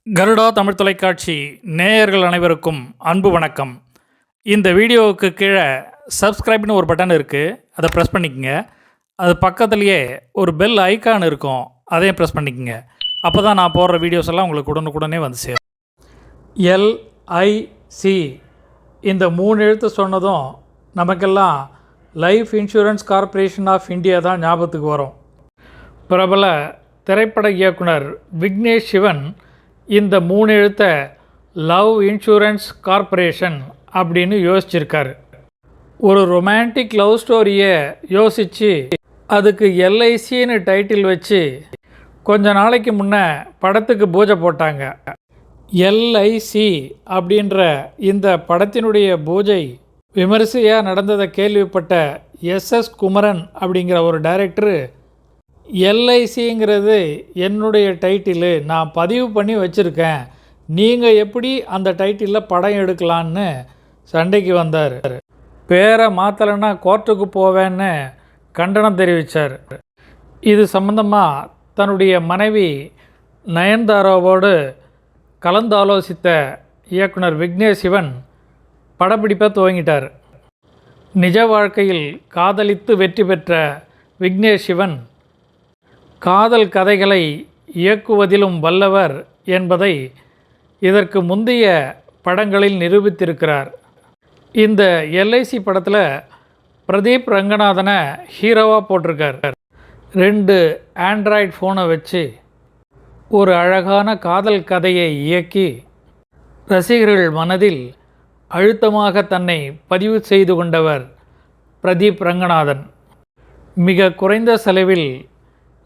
கருடா தமிழ் தொலைக்காட்சி நேயர்கள் அனைவருக்கும் அன்பு வணக்கம். இந்த வீடியோவுக்கு கீழே சப்ஸ்கிரைப்னு ஒரு பட்டன் இருக்குது, அதை ப்ரெஸ் பண்ணிக்கங்க. அது பக்கத்துலேயே ஒரு பெல் ஐக்கான் இருக்கும், அதையும் ப்ரெஸ் பண்ணிக்கங்க. அப்போ தான் நான் போடுற வீடியோஸ் எல்லாம் உங்களுக்கு உடனுக்குடனே வந்து சேரும். LIC இந்த 3 எழுத்து சொன்னதும் நமக்கெல்லாம் life insurance corporation of India தான் ஞாபகத்துக்கு வரும். பிரபல திரைப்பட இயக்குனர் விக்னேஷ் சிவன் இந்த 3 எழுத்தை லவ் இன்சூரன்ஸ் கார்ப்பரேஷன் அப்படின்னு யோசிச்சிருக்காரு. ஒரு ரொமான்டிக் லவ் ஸ்டோரியை யோசித்து அதுக்கு LICன்னு டைட்டில் வச்சு கொஞ்ச நாளைக்கு முன்னே படத்துக்கு பூஜை போட்டாங்க. LIC அப்படின்ற இந்த படத்தினுடைய பூஜை விமரிசையாக நடந்ததை கேள்விப்பட்ட SS குமரன் அப்படிங்கிற ஒரு டைரக்டரு, LICங்கிறது என்னுடைய டைட்டிலு, நான் பதிவு பண்ணி வச்சுருக்கேன், நீங்கள் எப்படி அந்த டைட்டிலில் படம் எடுக்கலான்னு சண்டைக்கு வந்தார். பேரை மாற்றலைன்னா கோர்ட்டுக்கு போவேன்னு கண்டனம் தெரிவித்தார். இது சம்பந்தமாக தன்னுடைய மனைவி நயன்தாராவோடு கலந்து ஆலோசித்த இயக்குனர் விக்னேஷ் சிவன் படப்பிடிப்பை துவங்கிட்டார். நிஜ வாழ்க்கையில் காதலித்து வெற்றி பெற்ற விக்னேஷ் சிவன் காதல் கதைகளை இயக்குவதிலும் வல்லவர் என்பதை இதற்கு முந்தைய படங்களில் நிரூபித்திருக்கிறார். இந்த LIC படத்தில் பிரதீப் ரங்கநாதனை ஹீரோவாக போட்டிருக்கார். 2 ஆண்ட்ராய்டு ஃபோனை வச்சு ஒரு அழகான காதல் கதையை இயக்கி ரசிகர்கள் மனதில் அழுத்தமாக தன்னை பதிவு செய்து கொண்டவர் பிரதீப் ரங்கநாதன். மிக குறைந்த செலவில்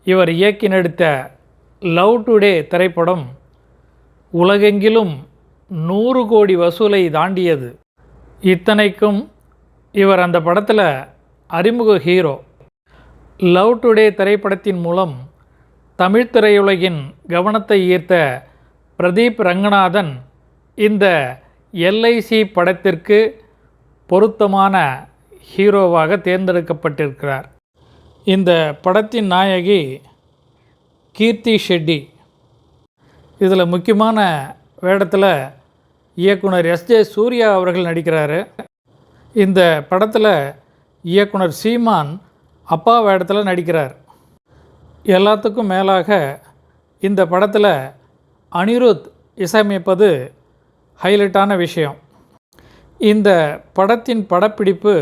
இவர் இயக்கி நடித்த லவ் டுடே திரைப்படம் உலகெங்கிலும் 100 கோடி வசூலை தாண்டியது. இத்தனைக்கும் இவர் அந்த படத்தில் அறிமுக ஹீரோ. லவ் டுடே திரைப்படத்தின் மூலம் தமிழ் திரையுலகின் கவனத்தை ஈர்த்த பிரதீப் ரங்கநாதன் இந்த LIC படத்திற்கு பொருத்தமான ஹீரோவாக தேர்ந்தெடுக்கப்பட்டிருக்கிறார். இந்த படத்தின் நாயகி கீர்த்தி ஷெட்டி. இதில் முக்கியமான வேடத்தில் இயக்குனர் SJ சூர்யா அவர்கள் நடிக்கிறாரு. இந்த படத்தில் இயக்குனர் சீமான் அப்பா வேடத்தில் நடிக்கிறார். எல்லாத்துக்கும் மேலாக இந்த படத்தில் அனிருத் இசையமைப்பது ஹைலைட்டான விஷயம். இந்த படத்தின் படப்பிடிப்பு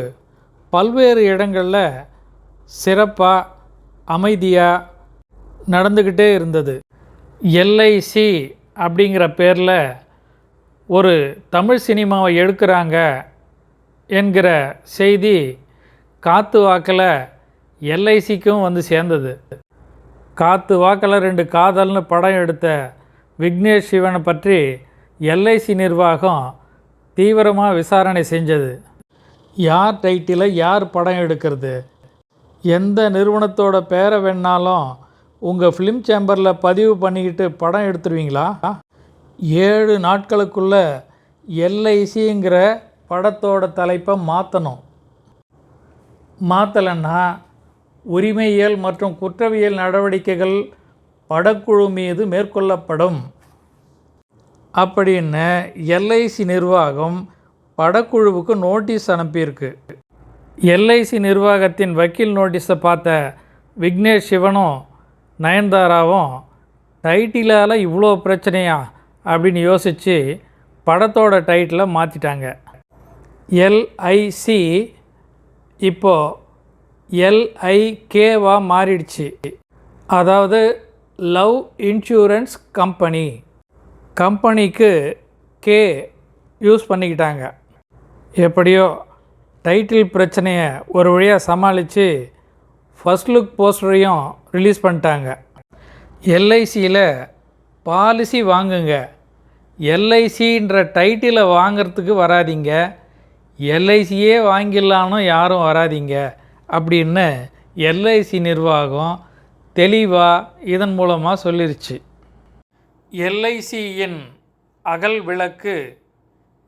பல்வேறு இடங்களில் சிறப்பாக அமைதியாக நடந்துக்கிட்டே இருந்தது. LIC அப்படிங்கிற பேரில் ஒரு தமிழ் சினிமாவை எடுக்கிறாங்க என்கிற செய்தி காத்து வாக்கில் LICக்கும் வந்து சேர்ந்தது. காத்து வாக்கில் 2 காதல்னு படம் எடுத்த விக்னேஷ் சிவனை பற்றி LIC நிர்வாகம் தீவிரமாக விசாரணை செஞ்சது. யார் டைட்டில் யார் படம் எடுக்கிறது, எந்த நிறுவனத்தோட பேரை வேணாலும் உங்கள் ஃபிலிம் சேம்பரில் பதிவு பண்ணிக்கிட்டு படம் எடுத்துருவீங்களா? 7 நாட்களுக்குள்ளே LICங்கிற படத்தோட தலைப்பை மாற்றணும். மாற்றலைன்னா உரிமையியல் மற்றும் குற்றவியல் நடவடிக்கைகள் படக்குழு மீது மேற்கொள்ளப்படும் அப்படின்னு LIC நிர்வாகம் படக்குழுவுக்கு நோட்டீஸ் அனுப்பியிருக்கு. LIC நிர்வாகத்தின் வக்கீல் நோட்டீஸை பார்த்த விக்னேஷ் சிவனும் நயன்தாராவும் டைட்டிலால் இவ்வளோ பிரச்சனையா அப்படின்னு யோசித்து படத்தோட டைட்டிலை மாற்றிட்டாங்க. LIC இப்போது LIKவா மாறிடுச்சு. அதாவது லவ் இன்சூரன்ஸ் கம்பெனி. கம்பெனிக்கு K யூஸ் பண்ணிக்கிட்டாங்க. எப்படியோ டைட்டில் பிரச்சனையை ஒரு வழியாக சமாளித்து ஃபர்ஸ்ட் லுக் போஸ்டரையும் ரிலீஸ் பண்ணிட்டாங்க. LICயில் பாலிசி வாங்குங்க, LICன்ற டைட்டிலை வாங்கிறதுக்கு வராதிங்க, LICயே வாங்கிடலான்னு யாரும் வராதிங்க அப்படின்னு LIC நிர்வாகம் தெளிவாக இதன் மூலமாக சொல்லிருச்சு. LICயின் அகல் விளக்கு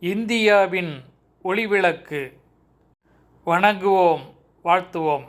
இந்தியாவின் ஒளிவிளக்கு. வணங்குவோம், வாழ்த்துவோம்.